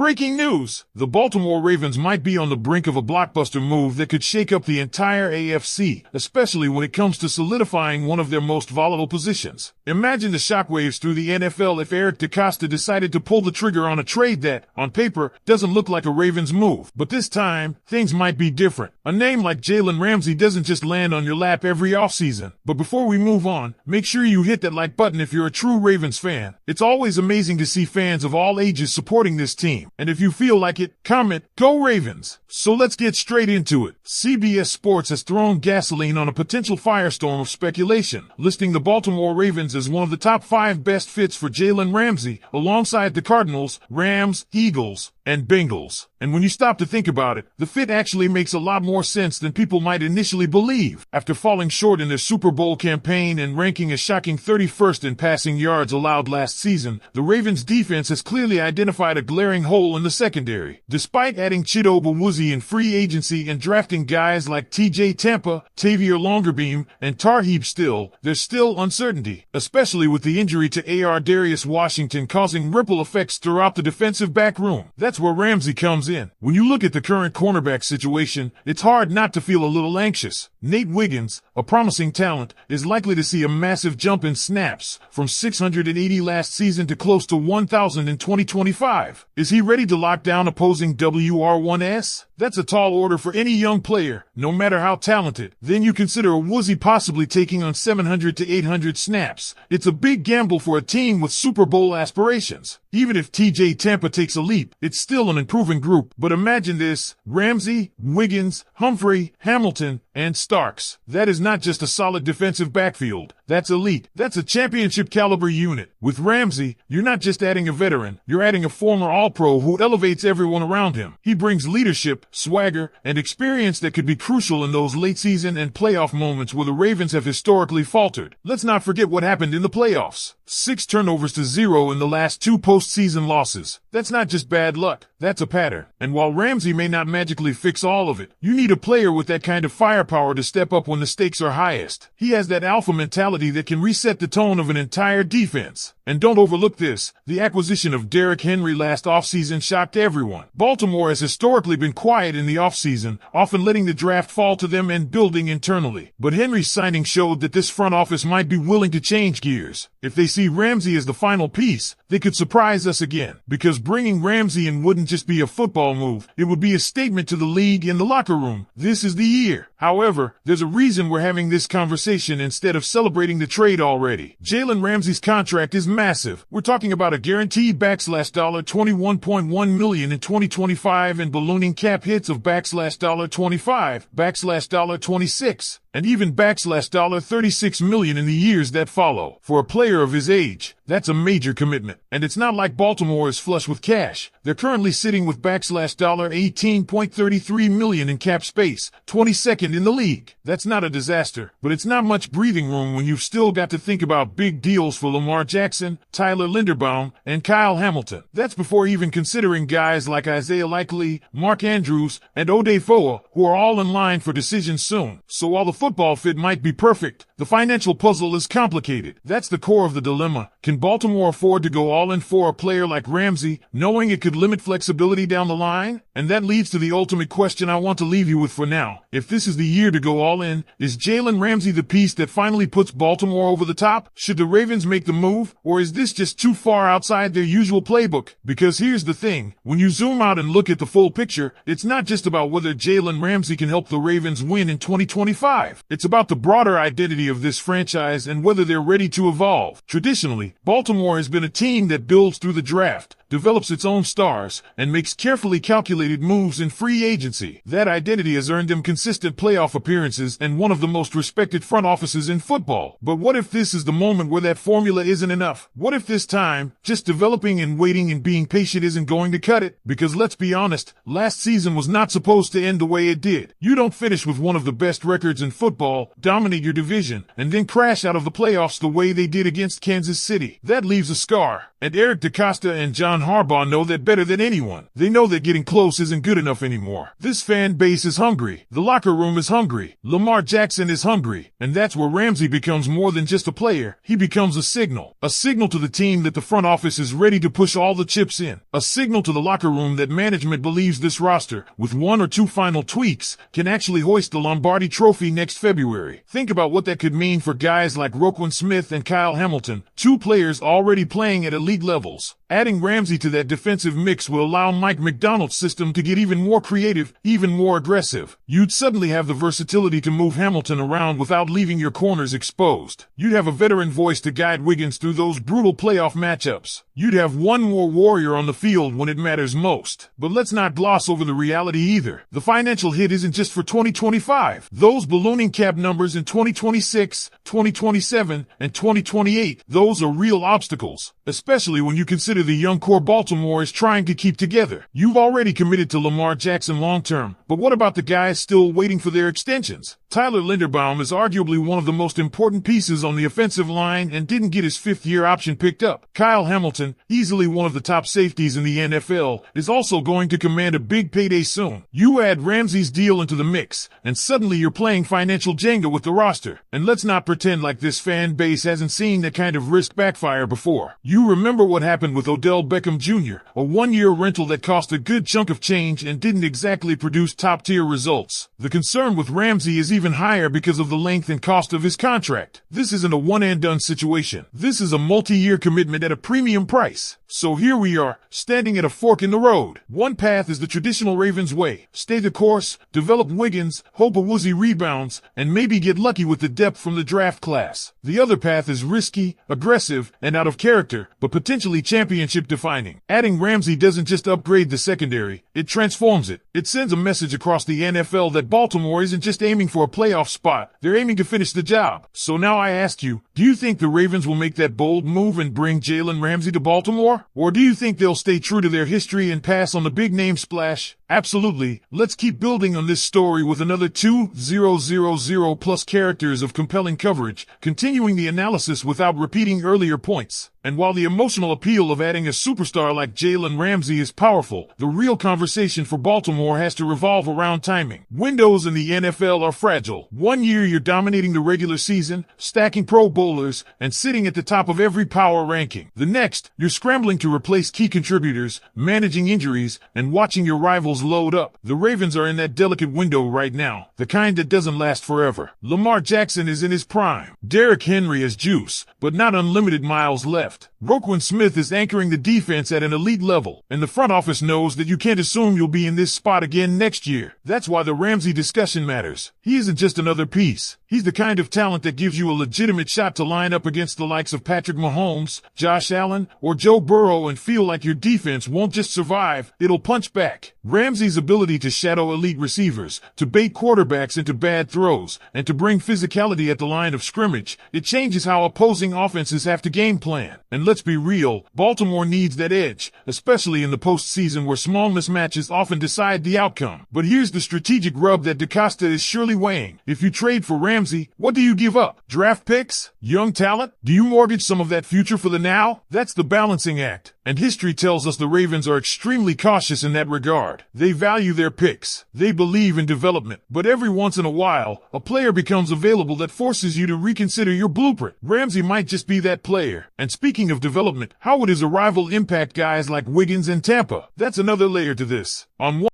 Breaking news! The Baltimore Ravens might be on the brink of a blockbuster move that could shake up the entire AFC, especially when it comes to solidifying one of their most volatile positions. Imagine the shockwaves through the NFL if Eric DeCosta decided to pull the trigger on a trade that, on paper, doesn't look like a Ravens move. But this time, things might be different. A name like Jalen Ramsey doesn't just land on your lap every offseason. But before we move on, make sure you hit that like button if you're a true Ravens fan. It's always amazing to see fans of all ages supporting this team. And if you feel like it, comment, "Go Ravens!" So let's get straight into it. CBS Sports has thrown gasoline on a potential firestorm of speculation, listing the Baltimore Ravens as one of the top 5 best fits for Jalen Ramsey, alongside the Cardinals, Rams, Eagles, and Bengals. And when you stop to think about it, the fit actually makes a lot more sense than people might initially believe. After falling short in their Super Bowl campaign and ranking a shocking 31st in passing yards allowed last season, the Ravens defense has clearly identified a glaring hole in the secondary. Despite adding Chidobe Awuzie in free agency and drafting guys like TJ Tampa, Tavier Longerbeam, and Tarheeb Still, there's still uncertainty, especially with the injury to AR Darius Washington causing ripple effects throughout the defensive back room. That's where Ramsey comes in. When you look at the current cornerback situation, it's hard not to feel a little anxious. Nate Wiggins, a promising talent, is likely to see a massive jump in snaps, from 680 last season to close to 1,000 in 2025. Is he ready to lock down opposing WR1S? That's a tall order for any young player, no matter how talented. Then you consider Awuzie possibly taking on 700 to 800 snaps. It's a big gamble for a team with Super Bowl aspirations. Even if TJ Tampa takes a leap, it's still an improving group. But imagine this: Ramsey, Wiggins, Humphrey, Hamilton, and Starks. That is not just a solid defensive backfield. That's elite. That's a championship caliber unit. With Ramsey, you're not just adding a veteran, you're adding a former All-Pro who elevates everyone around him. He brings leadership, swagger, and experience that could be crucial in those late season and playoff moments where the Ravens have historically faltered. Let's not forget what happened in the playoffs. 6 turnovers to 0 in the last 2 postseason losses. That's not just bad luck, that's a pattern. And while Ramsey may not magically fix all of it, you need a player with that kind of firepower to step up when the stakes are highest. He has that alpha mentality that can reset the tone of an entire defense. And don't overlook this: the acquisition of Derrick Henry last offseason shocked everyone. Baltimore has historically been quiet in the offseason, often letting the draft fall to them and building internally. But Henry's signing showed that this front office might be willing to change gears. If they see Ramsey as the final piece, they could surprise us again. Because bringing Ramsey in wouldn't just be a football move, it would be a statement to the league and the locker room. This is the year. However, there's a reason we're having this conversation instead of celebrating the trade already. Jalen Ramsey's contract is massive. We're talking about a guaranteed $21.1 million in 2025 and ballooning cap hits of $25, $26, and even $36 million in the years that follow. For a player of his age, that's a major commitment. And it's not like Baltimore is flush with cash. They're currently sitting with $18.33 million in cap space, 22nd in the league. That's not a disaster, but it's not much breathing room when you've still got to think about big deals for Lamar Jackson, Tyler Linderbaum, and Kyle Hamilton. That's before even considering guys like Isaiah Likely, Mark Andrews, and Odafoa, who are all in line for decisions soon. So while the football fit might be perfect, the financial puzzle is complicated. That's the core of the dilemma. Can Baltimore afford to go all in for a player like Ramsey, knowing it could limit flexibility down the line? And that leads to the ultimate question I want to leave you with for now. If this is the year to go all in, is Jalen Ramsey the piece that finally puts Baltimore over the top? Should the Ravens make the move, or is this just too far outside their usual playbook? Because here's the thing, when you zoom out and look at the full picture, it's not just about whether Jalen Ramsey can help the Ravens win in 2025. It's about the broader identity of this franchise and whether they're ready to evolve. Traditionally, Baltimore has been a team that builds through the draft, develops its own stars, and makes carefully calculated moves in free agency. That identity has earned them consistent playoff appearances and one of the most respected front offices in football. But what if this is the moment where that formula isn't enough? What if this time, just developing and waiting and being patient isn't going to cut it? Because let's be honest, last season was not supposed to end the way it did. You don't finish with one of the best records in football, dominate your division, and then crash out of the playoffs the way they did against Kansas City. That leaves a scar. And Eric DeCosta and John and Harbaugh know that better than anyone. They know that getting close isn't good enough anymore. This fan base is hungry. The locker room is hungry. Lamar Jackson is hungry. And that's where Ramsey becomes more than just a player. He becomes a signal. A signal to the team that the front office is ready to push all the chips in. A signal to the locker room that management believes this roster, with one or two final tweaks, can actually hoist the Lombardi Trophy next February. Think about what that could mean for guys like Roquan Smith and Kyle Hamilton, two players already playing at elite levels. Adding Ramsey to that defensive mix will allow Mike Macdonald's system to get even more creative, even more aggressive. You'd suddenly have the versatility to move Hamilton around without leaving your corners exposed. You'd have a veteran voice to guide Wiggins through those brutal playoff matchups. You'd have one more warrior on the field when it matters most. But let's not gloss over the reality either. The financial hit isn't just for 2025. Those ballooning cap numbers in 2026, 2027, and 2028, those are real obstacles, especially when you consider the young core Baltimore is trying to keep together. You've already committed to Lamar Jackson long-term, but what about the guys still waiting for their extensions? Tyler Linderbaum is arguably one of the most important pieces on the offensive line and didn't get his fifth-year option picked up. Kyle Hamilton, easily one of the top safeties in the NFL, is also going to command a big payday soon. You add Ramsey's deal into the mix, and suddenly you're playing financial Jenga with the roster. And let's not pretend like this fan base hasn't seen that kind of risk backfire before. You remember what happened with Odell Beckham Jr., a one-year rental that cost a good chunk of change and didn't exactly produce top-tier results. The concern with Ramsey is even higher because of the length and cost of his contract. This isn't a one-and-done situation. This is a multi-year commitment at a premium price. So here we are, standing at a fork in the road. One path is the traditional Ravens way. Stay the course, develop Wiggins, hope a woozy rebounds, and maybe get lucky with the depth from the draft class. The other path is risky, aggressive, and out of character, but potentially championship defining. Adding Ramsey doesn't just upgrade the secondary, it transforms it. It sends a message across the NFL that Baltimore isn't just aiming for a playoff spot, they're aiming to finish the job. So now I ask you, do you think the Ravens will make that bold move and bring Jalen Ramsey to Baltimore? Or do you think they'll stay true to their history and pass on the big name splash? Absolutely. Let's keep building on this story with another 2,000 plus characters of compelling coverage, continuing the analysis without repeating earlier points. And while the emotional appeal of adding a superstar like Jalen Ramsey is powerful, the real conversation for Baltimore has to revolve around timing. Windows in the NFL are fragile. 1 year you're dominating the regular season, stacking Pro Bowlers, and sitting at the top of every power ranking. The next, you're scrambling to replace key contributors, managing injuries, and watching your rivals load up. The Ravens are in that delicate window right now, the kind that doesn't last forever. Lamar Jackson is in his prime. Derrick Henry has juice, but not unlimited miles left. Roquan Smith is anchoring the defense at an elite level, and the front office knows that you can't assume you'll be in this spot again next year. That's why the Ramsey discussion matters. He isn't just another piece. He's the kind of talent that gives you a legitimate shot to line up against the likes of Patrick Mahomes, Josh Allen, or Joe Burrow and feel like your defense won't just survive, it'll punch back. Ramsey's ability to shadow elite receivers, to bait quarterbacks into bad throws, and to bring physicality at the line of scrimmage, it changes how opposing offenses have to game plan. And let's be real, Baltimore needs that edge, especially in the postseason where small mismatches often decide the outcome. But here's the strategic rub that DeCosta is surely weighing. If you trade for Ramsey, what do you give up? Draft picks? Young talent? Do you mortgage some of that future for the now? That's the balancing act. And history tells us the Ravens are extremely cautious in that regard. They value their picks. They believe in development. But every once in a while, a player becomes available that forces you to reconsider your blueprint. Ramsey might just be that player. And speaking of development, how would his arrival impact guys like Wiggins and Tampa? That's another layer to this. On one